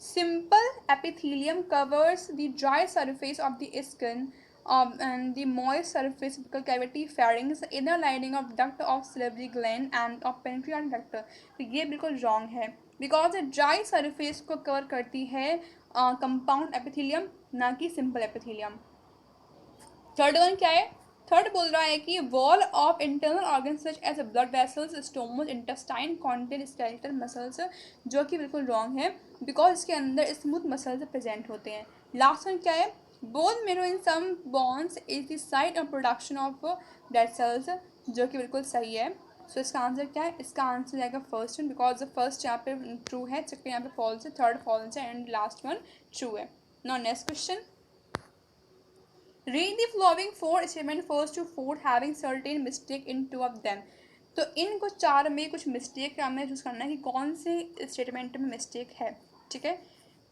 simple epithelium covers the dry surface of the skin and the moist surface cavity pharynx, inner lining of duct of salivary gland and of pancreatic duct। तो ये बिल्कुल wrong है, बिकॉज ड्राई सरफेस को cover करती है compound epithelium, ना कि simple epithelium. Third one क्या है, थर्ड बोल रहा है कि wall of internal organ such as blood vessels stomach intestine contain skeletal muscles, जो कि बिल्कुल रॉन्ग है, बिकॉज इसके अंदर स्मूथ मसल्स प्रेजेंट होते हैं। लास्ट वन क्या है, bone marrow in some bones is the site of production of dead cells, जो कि बिल्कुल सही है। सो इसका आंसर क्या है, इसका आंसर जाएगा फर्स्ट वन, बिकॉज फर्स्ट यहाँ पे ट्रू है, सेकंड यहाँ पे फॉल्स है, थर्ड फॉल्स है एंड लास्ट वन ट्रू है। Now next question, read the following four statement first to fourth having certain mistake in two of them। तो इन कुछ चार में कुछ मिस्टेक हमें चूज करना है कि कौन से स्टेटमेंट में मिस्टेक है, ठीक है।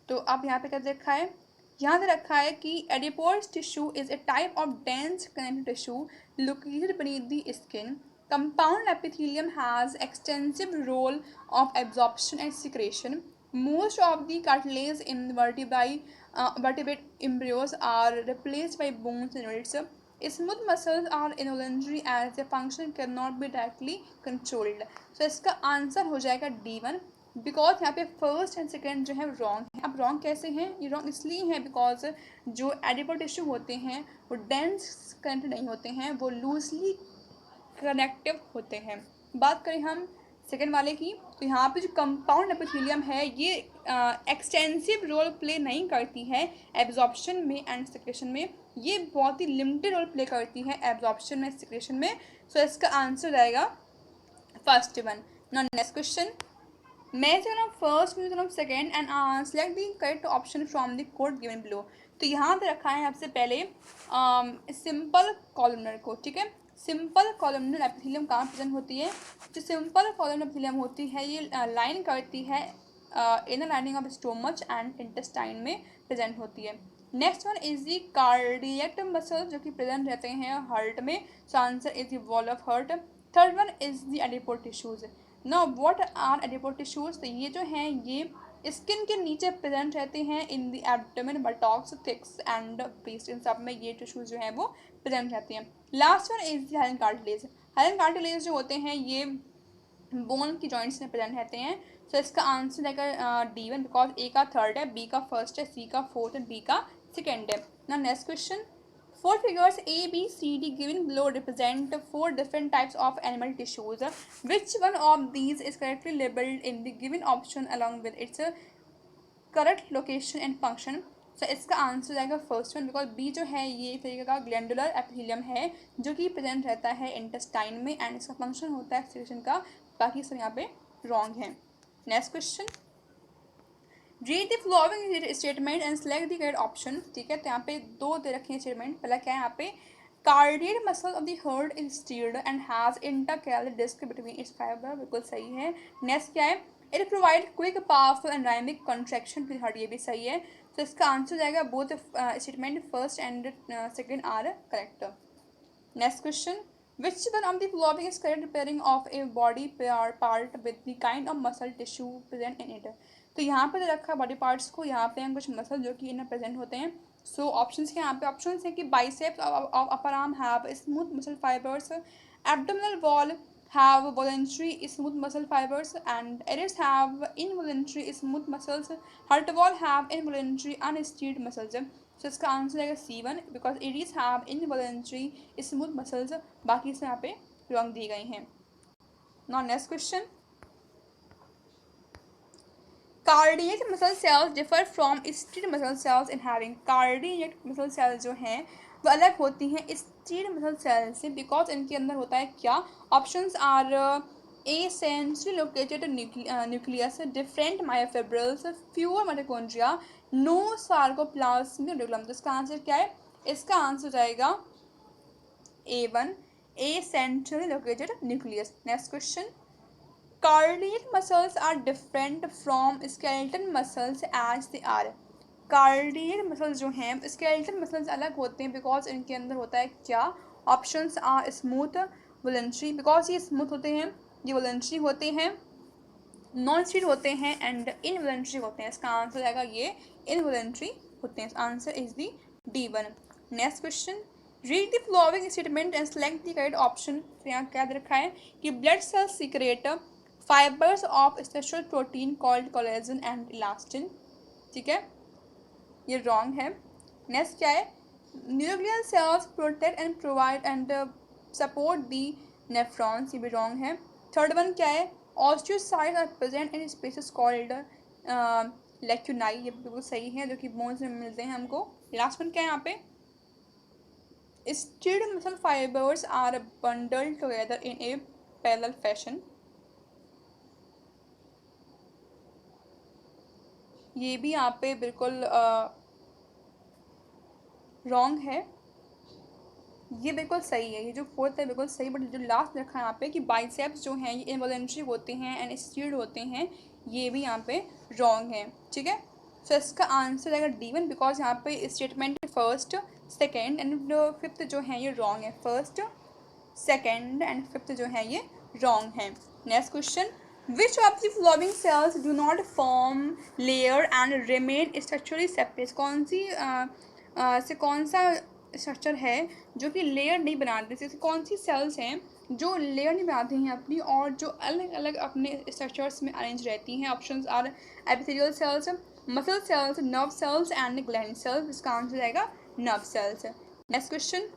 तो अब यहाँ पे क्या देखा है, यहाँ पे रखा है कि adipose tissue is a type of dense connective tissue located beneath the skin। Compound epithelium has extensive role of absorption and secretion। Most of the cartilage in vertebrate embryos are replaced by bones and roots। Smooth muscles are involuntary as their function cannot be directly controlled। So इसका answer हो जाएगा D1, because यहाँ पे first and second जो है wrong है। अब wrong कैसे हैं, ये रॉन्ग इसलिए है बिकॉज जो एडिपोज टिश्यू होते हैं वो डेंस कनेक्टेड नहीं होते हैं, वो लूजली कनेक्टिव होते हैं। बात करें हम सेकेंड वाले की, तो यहाँ पे जो कंपाउंड एपिथेलियम है ये एक्सटेंसिव रोल प्ले नहीं करती है एब्जॉर्प्शन में एंड सिक्रेशन में, ये बहुत ही लिमिटेड रोल प्ले करती है एब्जॉर्प्शन में सिक्रेशन में। सो इसका आंसर रहेगा first one. Now next question, measure of first, measure of second and select the correct option from the code given below. तो यहाँ पे रखा है सबसे पहले सिंपल कॉलमनर को, ठीक है। सिंपल कॉलमनर एपिथेलियम कहाँ प्रेजेंट होती है? जो सिंपल कॉलमनर एपिथेलियम होती है ये लाइन करती है inner lining of stomach and intestine में प्रेजेंट होती है। Next one is the cardiac muscle जो कि प्रेजेंट रहते हैं हार्ट में, so answer is the wall of heart. Third one is the adipose tissues. Now what are adipose tissues? तो ये जो हैं ये स्किन के नीचे प्रेजेंट रहते हैं in the abdomen, buttocks, thighs and breast, इन सब में ये टिश्यूज जो हैं वो प्रेजेंट रहते हैं। Last one is the hyaline cartilage. Hyaline cartilage जो होते हैं ये बोन की जॉइंट्स में प्रेजेंट रहते हैं। सो इसका आंसर रहेगा D1 बिकॉज ए का थर्ड है, बी का फर्स्ट है, सी का फोर्थ है, डी का सेकेंड है। ना next question, four figures A, B, C, D given below represent four different types of animal tissues. Which one of these is correctly labeled in the given option along with its correct location and function? So इसका answer जाएगा first one because B जो है ये एक तरीके का glandular epithelium है जो कि प्रेजेंट रहता है इंटेस्टाइन में एंड इसका फंक्शन होता है एक्सक्रीशन का। बाकी सब यहाँ पे रॉन्ग है। Next question, read the following statement and select the correct option. ठीक है, तो यहाँ पे दो दे रखे हैं स्टेटमेंट। पहला क्या है यहाँ पे, cardiac muscle of the heart is striated and has intercalated disc between its fibre, बिल्कुल सही है। नेक्स्ट क्या है, it provide quick powerful and dynamic contraction to the heart, ये भी सही है। तो इसका आंसर जाएगा both statement first and second are correct. Next question, which one of the following is correct pairing of a body part with the kind of muscle tissue present in it? तो यहाँ पे रखा body parts को, यहाँ पे हैं कुछ muscle जो कि इनमें प्रेजेंट होते हैं। सो ऑप्शंस के यहाँ पे ऑप्शंस हैं कि biceps of upper arm have smooth muscle fibres, abdominal wall have voluntary smooth muscle fibers and areas have involuntary smooth muscles, heart wall have involuntary unsteered muscles। so इसका answer आएगा C1 because iris have involuntary smooth muscles, बाकी से यहाँ पे wrong दी गई हैं। Now next question, cardiac muscle cells differ from striated muscle cells in having. Cardiac muscle cells जो हैं वो अलग होती हैं स्टीर्ड मसल सेल से बिकॉज इनके अंदर होता है क्या? Options are a centrally located nucleus, different myofibrils, fewer mitochondria, no sarcoplasmic reticulum. तो इसका आंसर क्या है? इसका आंसर जाएगा A1 a centrally located nucleus. Next question, cardiac muscles are different from skeletal muscles as they are. Cardiac muscles जो हैं skeletal muscles अलग होते हैं बिकॉज इनके अंदर होता है क्या? Options are smooth, voluntary, because ये स्मूथ होते हैं, ये वॉलंटरी होते हैं, नॉन स्टीड होते हैं एंड इनवॉलंटरी होते हैं। इसका आंसर आएगा ये इनवॉलंटरी होते हैं। Answer is the D1। Next question, read the following statement and select the correct option. तो यहाँ क्या दे रखा है कि blood cells secrete fibres of special protein called collagen and elastin. ठीक है, ये रॉन्ग है। नेक्स्ट क्या है, nuclear cells protect and provide and support the nephrons, ये भी रॉन्ग है। थर्ड वन क्या है, osteocytes are present in spaces called lacunae, ये बिल्कुल सही है जो कि बोन्स में मिलते हैं हमको। लास्ट वन क्या है यहाँ पे, striated muscle fibres are bundled together in a parallel fashion, ये भी यहाँ पे बिल्कुल रॉन्ग है। ये बिल्कुल सही है, ये जो फोर्थ है बिल्कुल सही, बट जो लास्ट रखा है यहाँ पे कि बाइसेप्स जो हैं ये इनवॉलेंट्री होते हैं एंड स्टीर्ड होते हैं, ये भी यहाँ पे रॉन्ग है। ठीक है, सो इसका आंसर आएगा D1 बिकॉज यहाँ पे statement first second and fifth जो है ये रॉन्ग है। फर्स्ट सेकेंड एंड फिफ्थ जो है ये रॉन्ग है। Next question, which of the following sales do not form layer and remain structurally separate. कौन सी से कौन सा स्ट्रक्चर है जो कि लेयर नहीं बनाते, जैसे कौन सी सेल्स हैं जो लेयर नहीं बनाती हैं अपनी और जो अलग अलग अपने स्ट्रक्चर्स में अरेंज रहती हैं। Options are epithelial cells, muscle cells, nerve cells and gland cells. इसका आंसर आएगा nerve cells. Next question,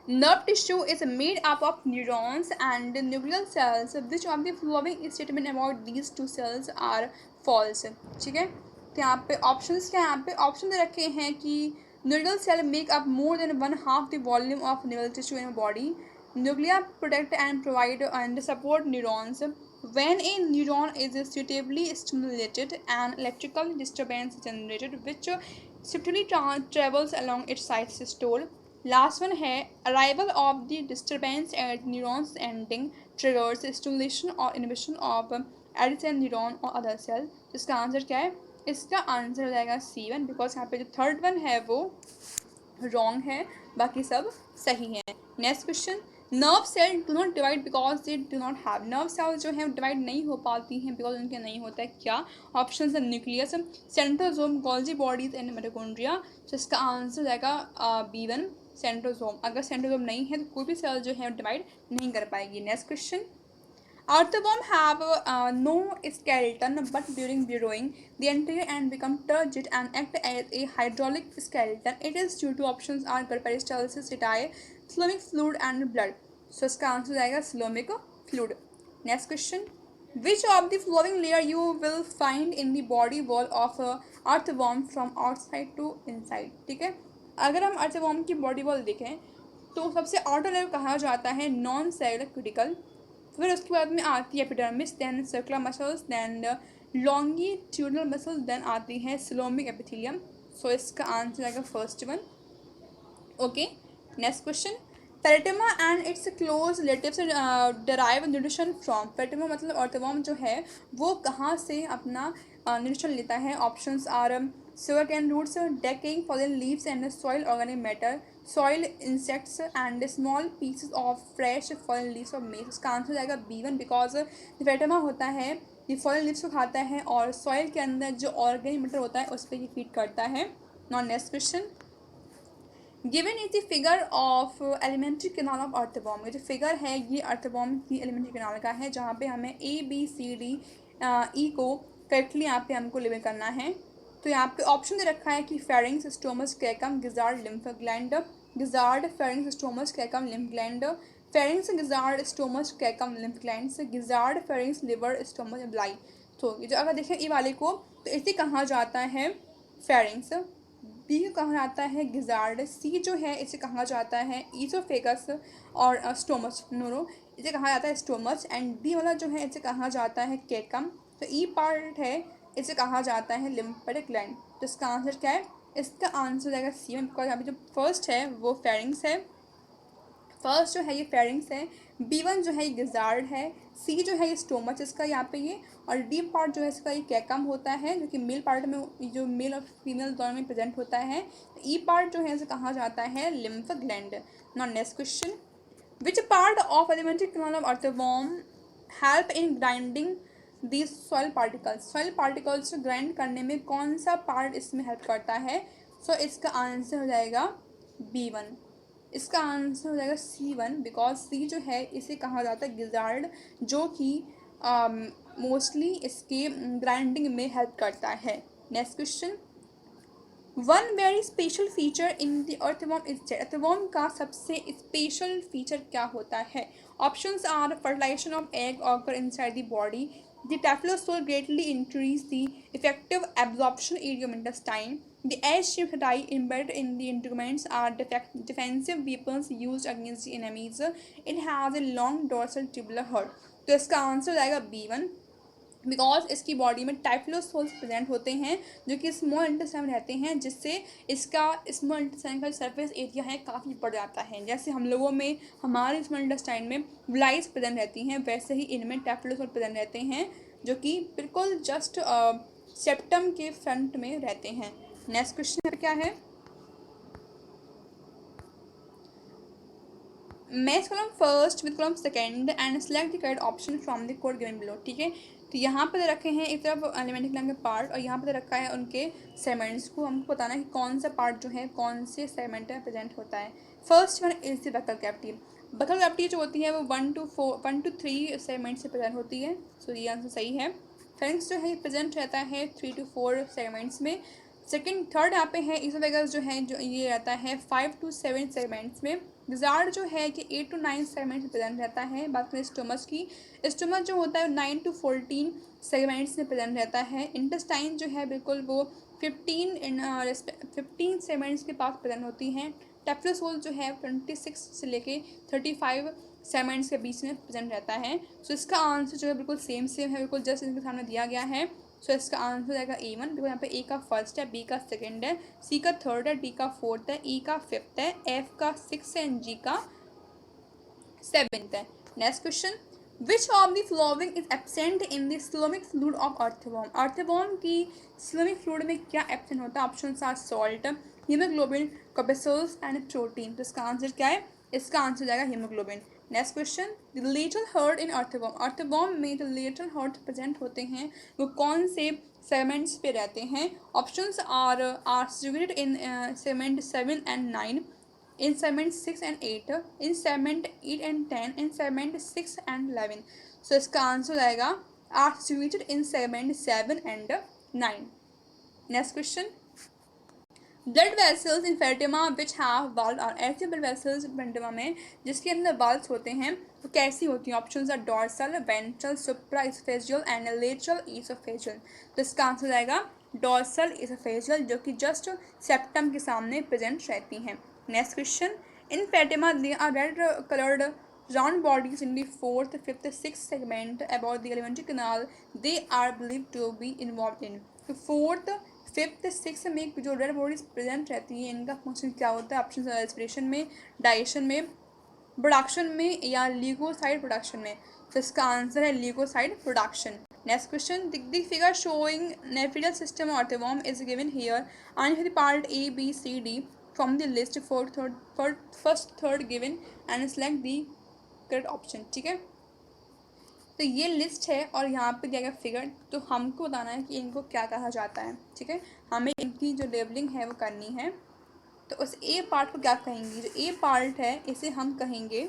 nerve tissue is made up of neurons and nuclear cells. Which of the following statement about these two cells are false. ठीक है, तो यहाँ पे options क्या है, यहाँ पे ऑप्शन दे रखे हैं कि neural cell make up more than 1/2 the volume of neural tissue in body, neuroglia protect and provide and support neurons, when a neuron is suitably stimulated an electrical disturbance generated which swiftly travels along its side systole. Last one है arrival of the disturbance at neurons ending triggers stimulation or inhibition of adjacent neuron or other cell. इसका answer क्या है, इसका answer हो जाएगा C1 because यहाँ पे जो थर्ड वन है वो रॉन्ग है, बाकी सब सही है। Next question, nerve cell do not divide because they do not have, nerve cell जो है डिवाइड नहीं हो पाती हैं बिकॉज उनके नहीं होता है क्या, ऑप्शन है nucleus, centrosome, Golgi bodies and mitochondria. तो इसका आंसर हो जाएगा B1 सेंट्रोसोम। अगर सेंट्रोसोम नहीं है तो कोई भी सेल जो है डिवाइड नहीं कर पाएगी। Next question, earthworm have no skeleton, but during burrowing, they enter and become turgid and act as a hydraulic skeleton. It is due to options are peristalsis, setae, coelomic fluid, and blood. So इसका answer आएगा coelomic fluid. Next question. Which of the following layer you will find in the body wall of earthworm from outside to inside? ठीक है, अगर हम earthworm की body wall देखें तो सबसे outer layer कहा जाता है नॉन सेलुलर क्यूटिकल, फिर उसके बाद में आती है epidermis, then circular muscles, then longitudinal muscles, then आती है सिलोमिक एपिथेलियम। सो इसका आंसर आएगा first one. Okay, next question, Pheretima and its close relatives derive nutrition from, Pheretima मतलब अर्थवर्म जो है वो कहाँ से अपना न्यूट्रिशन लेता है, options are sugar cane roots, decaying fallen leaves and soil organic matter, soil insects and small pieces of fresh fallen leaves of maize। इसका आंसर आएगा B1 बिकॉज पेरिटोमा होता है ये फॉलन लीव्स को खाता है और सॉइल के अंदर जो ऑर्गेनिक मैटर होता है उस पर ये फीड करता है। Non next question, given is the figure of alimentary canal of earthworm, ये जो फिगर है ये अर्थवर्म की एलिमेंट्री कैनाल का है जहाँ पे हमें ABCDE को करेक्टली यहाँ पे हमको लेबल करना है। तो यहाँ पे ऑप्शन दे रखा है कि pharynx, stomach, caecum, gizzard, lymph gland, gizzard, pharynx, stomach, caecum, lymph gland, pharynx, gizzard, stomach, caecum, lymph gland, gizzard, pharynx, liver, stomach, ब्लाई। तो ये जो अगर देखें ई वाले को तो इसे कहा जाता है फेरिंग्स, बी को कहा जाता है गिजार्ड, सी जो है इसे कहा जाता है ईसोफेगस और स्टोमस, नोरो इसे कहा जाता है स्टोमस, एंड डी वाला जो है इसे कहा जाता है कैकम। तो ई पार्ट है इसे कहा जाता है लिम्फेटिक ग्लैंड। तो इसका आंसर क्या है, इसका आंसर जाएगा C1 बिकॉज यहाँ पे जो फर्स्ट है वो फेरिंग्स है, फर्स्ट जो है ये फेरिंग्स है, B1 जो है ये गिजार्ड है, C जो है ये स्टोमच इसका यहाँ पे ये, और डी पार्ट जो है इसका ये कैकम होता है जो कि मेल पार्ट में जो मेल और फीमेल दोनों में प्रेजेंट होता है। ई पार्ट जो है इसे कहा जाता है lymph gland. Now next question, which part of alimentary canal of earthworm help in grinding these soil particles, soil particles grind करने में कौन सा पार्ट इसमें हेल्प करता है। सो इसका आंसर हो जाएगा B1, इसका आंसर हो जाएगा C1 बिकॉज C जो है इसे कहा जाता है गिजार्ड जो कि मोस्टली इसके ग्राइंडिंग में हेल्प करता है। Next question, one very special feature in the earthworm is that, earthworm का सबसे स्पेशल फीचर क्या होता है, options are fertilization of egg occur inside the body, the taphozoa greatly increase the effective absorption area of intestine, the edge-shaped setae embedded in the integuments are defensive weapons used against the enemies, it has a long dorsal tubular head। तो इसका answer आएगा B1 because इसकी body में टाइफ्लोसोल्स present होते हैं जो कि small intestine में रहते हैं जिससे इसका स्मॉल इंटेस्टाइन का सरफेस एरिया है काफ़ी बढ़ जाता है। जैसे हम लोगों में हमारे स्मॉल इंटेस्टाइन में ब्लाइज प्रेजेंट रहती हैं वैसे ही इनमें टाइफ्लोसोल प्रेजेंट रहते हैं जो कि बिल्कुल जस्ट सेप्टम के फ्रंट में रहते हैं। नेक्स्ट क्वेश्चन क्या है, match column first with column second and select the correct option from the code given below. ठीक है, तो यहाँ पर दे रखे हैं एक तरफ एलिमेंट्री कैनाल के पार्ट और यहाँ पर दे रखा है उनके सेगमेंट्स को, हमको बताना है कि कौन सा पार्ट जो है कौन से सेगमेंट में प्रेजेंट होता है। First one is the buccal cavity, buccal cavity जो होती है वो 1 to 3 सेगमेंट से प्रेजेंट होती है। सो ये आंसर सही है। फेरिंक्स जो है प्रेजेंट रहता है 3 to 4 सेगमेंट्स में। थर्ड यहाँ पे है इसोफेगस जो है जो ये रहता है 5 to 7 सेगमेंट्स में। गिजार्ड जो है कि 8 to 9 सेगमेंट्स में प्रेजेंट रहता है। बात करें स्टोमच की, स्टोमच जो होता है 9 to 14 सेगमेंट्स में प्रेजेंट रहता है। इंटेस्टाइन जो है बिल्कुल वो 15 सेगमेंट्स के पास प्रेजेंट होती हैं। टेफ्लोसोल जो है 26 से लेके 35 सेगमेंट्स के बीच में प्रेजेंट रहता है। सो इसका आंसर जो है बिल्कुल सेम है, बिल्कुल जस्ट इनके सामने दिया गया है। सो इसका आंसर हो जाएगा A1, बिकॉज यहाँ पे ए का फर्स्ट है, बी का सेकंड है, सी का थर्ड है, डी का फोर्थ है, ई का फिफ्थ है, एफ का सिक्स है एंड जी का सेवेंथ है। Next question, which of the following is absent in the coelomic fluid of earthworm. Earthworm की स्लोमिक फ्लूइड में क्या एब्सेंट होता है? Option are salt, haemoglobin, corpuscles and protein. तो इसका आंसर क्या है? इसका आंसर हो जाएगा haemoglobin. Next question, the lateral heart in earthworm. Earthworm में जो लेटरल हर्ट प्रेजेंट होते हैं वो कौन से सेगमेंट्स पे रहते हैं? Options are situated in segment 7 and 9, in segment 6 and 8, in segment 8 and 10, in segment 6 and 11. So इसका आंसर हो जाएगा are situated in segment 7 and 9. Next question, blood vessels in Pheretima which have valve are. ऐसे blood vessels Pheretima में जिसके अंदर valves होते हैं वो कैसी होती हैं? Options are dorsal, ventral, supra oesophageal and lateral oesophageal. तो इसका आंसर जाएगा डॉर्सल इसोफेजियल, जो कि जस्ट सेप्टम के सामने प्रेजेंट रहती हैं। Next question, in Pheretima they are red coloured round bodies in the fourth, fifth, sixth segment about the alimentary canal they are believed to be involved in. तो fourth, fifth, six में जो red bodies present रहती है इनका function क्या होता है? Option respiration में, डाइजेशन में, प्रोडक्शन में या ल्यूकोसाइड प्रोडक्शन में। तो इसका आंसर है leucocyte production. Next question, the figure showing nephridial system of earthworm is given here and part A, B, C, D from the list first third given and select the correct option. ठीक है, तो ये list है और यहाँ पे दिया गया फिगर, तो हमको बताना है कि इनको क्या कहा जाता है। ठीक है, हमें इनकी जो लेबलिंग है वो करनी है। तो उस ए पार्ट को क्या कहेंगे? जो ए पार्ट है इसे हम कहेंगे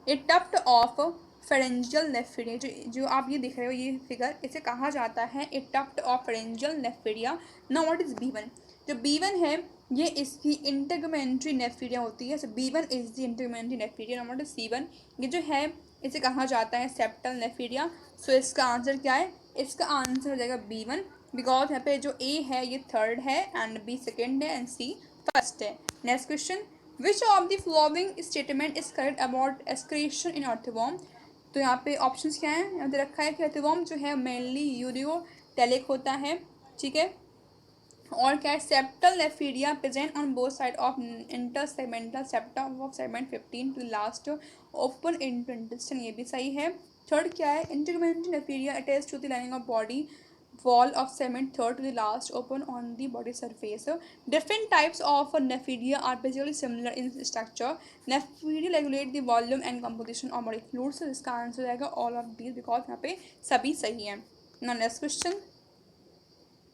ए टफ्ट ऑफ फेरेंजियल नेफिडिया। जो आप ये दिख रहे हो ये फिगर, इसे कहा जाता है a tuft of pharyngeal nephridia. Now what is B1? जो B1 है ये इसकी इंटरगमेंट्री नेफिडिया होती है। So B1 is the integumentary nephridia. Now what is C1? ये जो है इसे कहा जाता है सेप्टल नेफिडिया। सो इसका आंसर क्या है? इसका आंसर हो जाएगा B1, बिकॉज यहाँ पे जो A है ये थर्ड है एंड B सेकेंड है एंड C फर्स्ट है। Next question, which of the following statement is correct about excretion in earthworm. तो यहाँ पे ऑप्शंस क्या हैं? यहाँ पे रखा है कि अर्थवॉर्म जो है मेनली यूरियोटेलिक होता है। ठीक है, और क्या है? Septal nephridia present on both side of inter segmental septum of segment 15 to last open intestine, ये भी सही है। थर्ड क्या है? Integumentary nephridia attach to the lining of body wall of segment third to the last open on the body surface. Different types of nephidia are basically similar in structure. Nephidia regulate the volume and composition of body fluids. So इसका answer आएगा all of these, because यहाँ पे सभी सही हैं। Now next question,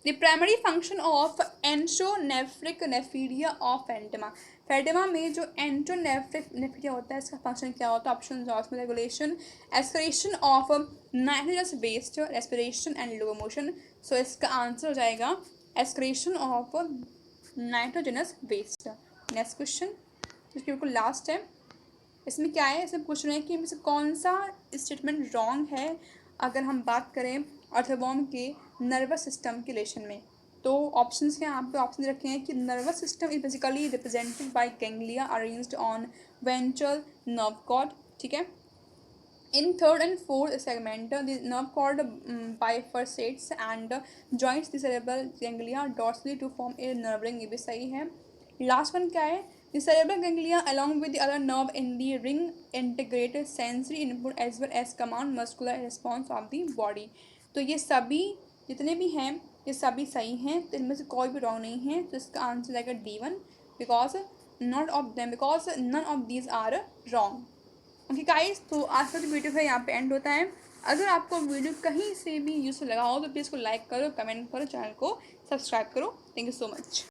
the primary function of enteronephric nephidia of Pheretima. Pheretima में जो एंट्रोनेफ्रिक नेफिडिया होता है इसका फंक्शन क्या होता है? Option osmoregulation, excretion of nitrogenous waste, respiration and locomotion. So इसका आंसर हो जाएगा excretion of nitrogenous waste. Next question, इसके बिल्कुल लास्ट है, इसमें क्या है? इसमें पूछ रहे हैं कि इनमें से कौन सा स्टेटमेंट रॉन्ग है अगर हम बात करें अर्थवॉर्म के नर्वस सिस्टम के रिलेशन में। तो ऑप्शंस के यहाँ पे ऑप्शन रखे हैं कि nervous system is basically represented by ganglia arranged on ventral nerve cord. ठीक है, in third and fourth segment the nerve cord bifurcates and joins the cerebral ganglia dorsally to form a nerve ring, ये भी सही है। Last one क्या है? The cerebral ganglia along with the other nerve in the ring integrated sensory input as well as command muscular response of the body. तो ये सभी जितने भी हैं ये सभी सही हैं, तो इनमें से कोई भी रॉन्ग नहीं है। तो इसका आंसर आएगा D1, because not of them, because none of these are wrong. Okay guys, तो आज का जो वीडियो है यहाँ पे एंड होता है। अगर आपको वीडियो कहीं से भी यूजफुल लगा हो तो प्लीज़ को लाइक करो, कमेंट करो, चैनल को सब्सक्राइब करो। Thank you so much.